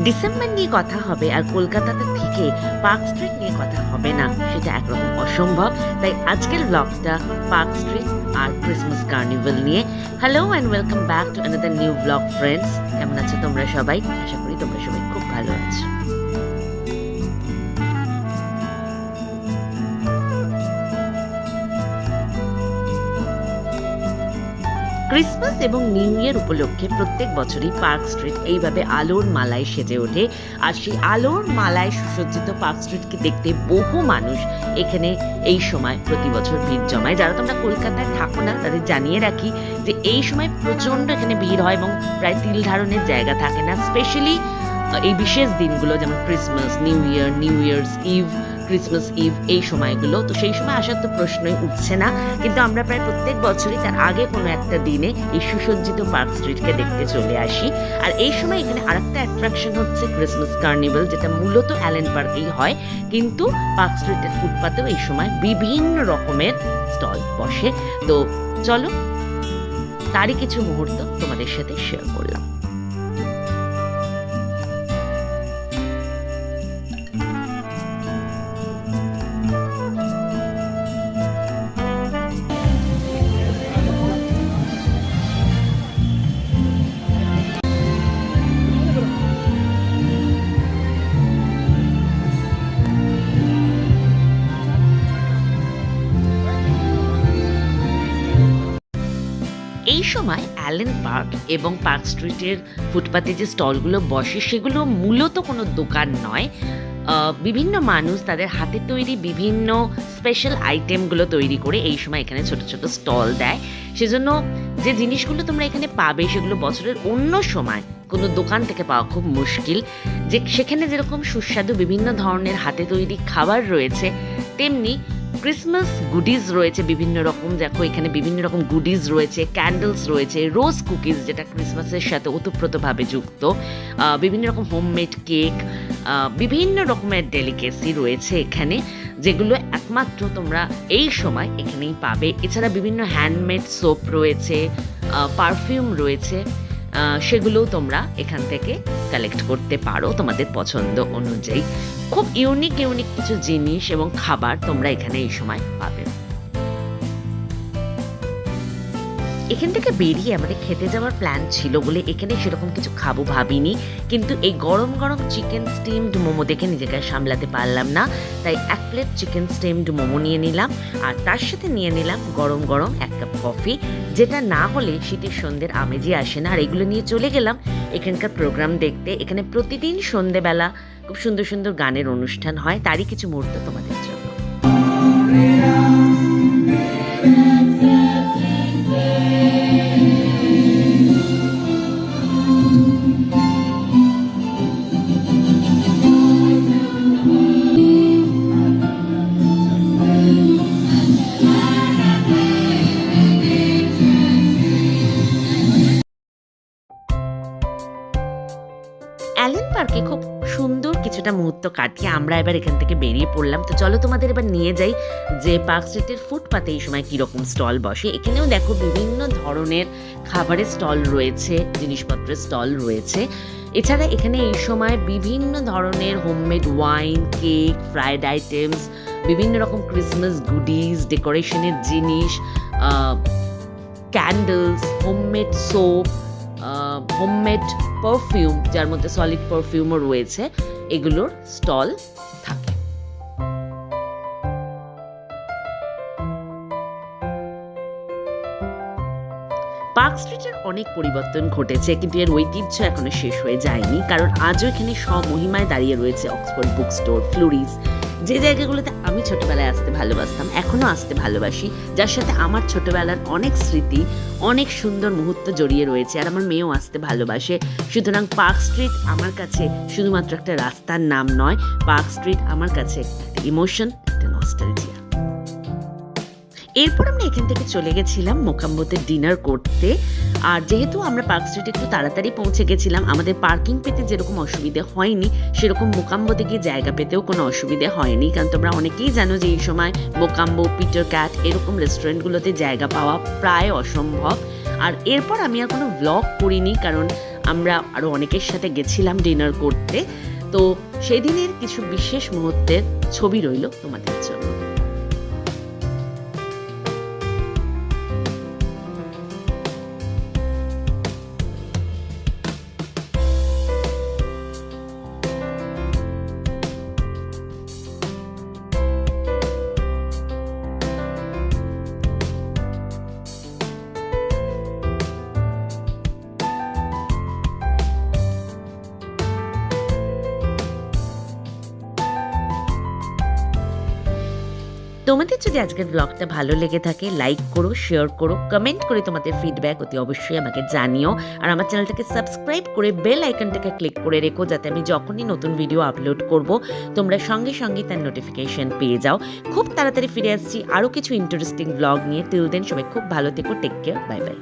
December নিয়ে কথা হবে আর কলকাতাতে থেকে পার্ক স্ট্রিট নিয়ে কথা হবে না, সেটা একরকম অসম্ভব। তাই আজকের ব্লগটা পার্ক স্ট্রিট আর ক্রিসমাস কার্নিভাল নিয়ে। Hello and welcome back to another new blog friends. কেমন আছো তোমরা সবাই? আশা করি তোমরা সবাই খুব ভালো আছো। ক্রিসমাস এবং নিউ ইয়ার উপলক্ষে প্রত্যেক বছরই পার্ক স্ট্রিট এইভাবে আলোর মালায় সেজে ওঠে। আর সেই আলোর মালায় সুসজ্জিত পার্ক স্ট্রিটকে দেখতে বহু মানুষ এখানে এই সময় প্রতি বছর ভিড় জমায়। যারা তোমরা কলকাতায় থাকো না তাদের জানিয়ে রাখি যে এই সময় প্রচণ্ড এখানে ভিড় হয় এবং প্রায় তিল ধারণের জায়গা থাকে না। স্পেশালি এই বিশেষ দিনগুলো যেমন Christmas, new year's eve, Christmas eve, এই সময়গুলো, তো সেই সময় আসার তো প্রশ্নই উঠছে না। কিন্তু আমরা প্রায় প্রত্যেক বছরই তার আগে কোনো একটা দিনে এই সুসজ্জিত পার্ক স্ট্রিটকে দেখতে চলে আসি। আর এই সময় এখানে আরেকটা অ্যাট্রাকশন হচ্ছে ক্রিসমাস কার্নিভাল, যেটা মূলত অ্যালেন পার্কেই হয়, কিন্তু পার্ক স্ট্রিটের ফুটপাতেও এই সময় বিভিন্ন রকমের স্টল বসে। তো চলো তারই কিছু মুহূর্ত তোমাদের সাথে শেয়ার করলাম। এই সময় অ্যালেন পার্ক এবং পার্ক স্ট্রিটের ফুটপাতে যে স্টলগুলো বসে সেগুলো মূলত কোনো দোকান নয়। বিভিন্ন মানুষ তাদের হাতে তৈরি বিভিন্ন স্পেশাল আইটেমগুলো তৈরি করে এই সময় এখানে ছোট ছোট স্টল দেয়। সেজন্য যে জিনিসগুলো তোমরা এখানে পাবে সেগুলো বছরের অন্য সময় কোনো দোকান থেকে পাওয়া খুব মুশকিল। যে সেখানে যেরকম সুস্বাদু বিভিন্ন ধরনের হাতে তৈরি খাবার রয়েছে, তেমনি ক্রিসমাস গুডিজ রয়েছে বিভিন্ন রকম। দেখো এখানে বিভিন্ন রকম গুডিজ রয়েছে, ক্যান্ডেলস রয়েছে, রোজ কুকিজ যেটা ক্রিসমাসের সাথে ওতপ্রোতভাবে যুক্ত, বিভিন্ন রকম হোমমেড কেক, বিভিন্ন রকমের ডেলিকেসি রয়েছে এখানে, যেগুলো একমাত্র তোমরা এই সময় এখানেই পাবে। এছাড়া বিভিন্ন হ্যান্ডমেড সোপ রয়েছে, পারফিউম রয়েছে, সেগুলোও তোমরা এখান থেকে কালেক্ট করতে পারো তোমাদের পছন্দ অনুযায়ী। খুব ইউনিক কিছু জিনিস এবং খাবার তোমরা এখানে এই সময় পাবে। এখান থেকে বেরিয়ে আমাদের খেতে যাওয়ার প্ল্যান ছিল বলে এখানে সেরকম কিছু খাবো ভাবিনি, কিন্তু এই গরম গরম চিকেন স্টিমড মোমো দেখে নিজেকে সামলাতে পারলাম না। তাই 1 প্লেট চিকেন স্টিমড মোমো নিয়ে নিলাম আর তার সাথে নিয়ে নিলাম গরম গরম 1 কাপ কফি, যেটা না হলে শীতের সন্ধ্যের আমেজই আসে না। আর এগুলো নিয়ে চলে গেলাম এখানকার প্রোগ্রাম দেখতে। এখানে প্রতিদিন সন্ধ্যেবেলা খুব সুন্দর সুন্দর গানের অনুষ্ঠান হয়, তারই কিছু মুহূর্ত তোমাদের জন্য। অ্যালেন পার্কে খুব সুন্দর কিছুটা মুহূর্ত কাটিয়ে আমরা এবার এখান থেকে বেরিয়ে পড়লাম। তো চলো তোমাদের এবার নিয়ে যাই যে পার্ক স্ট্রিটের ফুটপাতে এই সময় কীরকম স্টল বসে। এখানেও দেখো বিভিন্ন ধরনের খাবারের স্টল রয়েছে, জিনিসপত্রের স্টল রয়েছে। এছাড়া এখানে এই সময় বিভিন্ন ধরনের homemade wine, cake, fried items, বিভিন্ন রকম ক্রিসমাস গুডিজ, ডেকোরেশনের জিনিস, candles, homemade soap, homemade perfume, যার মধ্যে সলিড পারফিউমও রয়েছে, এগুলোর স্টল থাকে। পার্ক স্ট্রিটের অনেক পরিবর্তন ঘটেছে, কিন্তু এর ঐতিহ্য এখনো শেষ হয়ে যায়নি, কারণ আজও এখানে স্বমহিমায় দাঁড়িয়ে রয়েছে অক্সফোর্ড বুক স্টোর, ফ্লোরিস, যে জায়গাগুলোতে আমি ছোটবেলায় আসতে ভালোবাসতাম, এখনো আসতে ভালোবাসি, যার সাথে আমার ছোটবেলার অনেক স্মৃতি, অনেক সুন্দর মুহূর্ত জড়িয়ে রয়েছে, আর আমার মেয়েও আসতে ভালোবাসে। সুতরাং পার্ক স্ট্রিট আমার কাছে শুধুমাত্র একটা রাস্তার নাম নয়, পার্ক স্ট্রিট আমার কাছে একটা ইমোশন, একটা নস্টালজিয়া। এরপর আমরা এখান থেকে চলে গেছিলাম মোকাম্বোতে ডিনার করতে। আর যেহেতু আমরা পার্ক স্ট্রিটে একটু তাড়াতাড়ি পৌঁছে গেছিলাম, আমাদের পার্কিং পেতে যেরকম অসুবিধে হয়নি, সেরকম মোকাম্বোতে গিয়ে জায়গা পেতেও কোনো অসুবিধে হয়নি। কারণ তোমরা অনেকেই জানো যে এই সময় মোকাম্বো, পিটার ক্যাট এরকম রেস্টুরেন্টগুলোতে জায়গা পাওয়া প্রায় অসম্ভব। আর এরপর আমি আর কোনো ব্লগ করিনি, কারণ আমরা আরও অনেকের সাথে গেছিলাম ডিনার করতে। তো সেদিনের কিছু বিশেষ মুহূর্তের ছবি রইল তোমাদের জন্য। তোমাদের যদি আজকের ব্লগটা ভালো লেগে থাকে লাইক করো, শেয়ার করো, কমেন্ট করে তোমাদের ফিডব্যাক অতি অবশ্যই আমাকে জানিও। আর আমার চ্যানেলটাকে সাবস্ক্রাইব করে বেল আইকনটাকে ক্লিক করে রেখো, যাতে আমি যখনই নতুন ভিডিও আপলোড করব তোমরা সঙ্গে সঙ্গে তার নোটিফিকেশন পেয়ে যাও। খুব তাড়াতাড়ি ফিরে আসছি আরও কিছু ইন্টারেস্টিং ব্লগ নিয়ে। টিল দেন সবাই খুব ভালো থেকো, টেক কেয়ার, বাই বাই।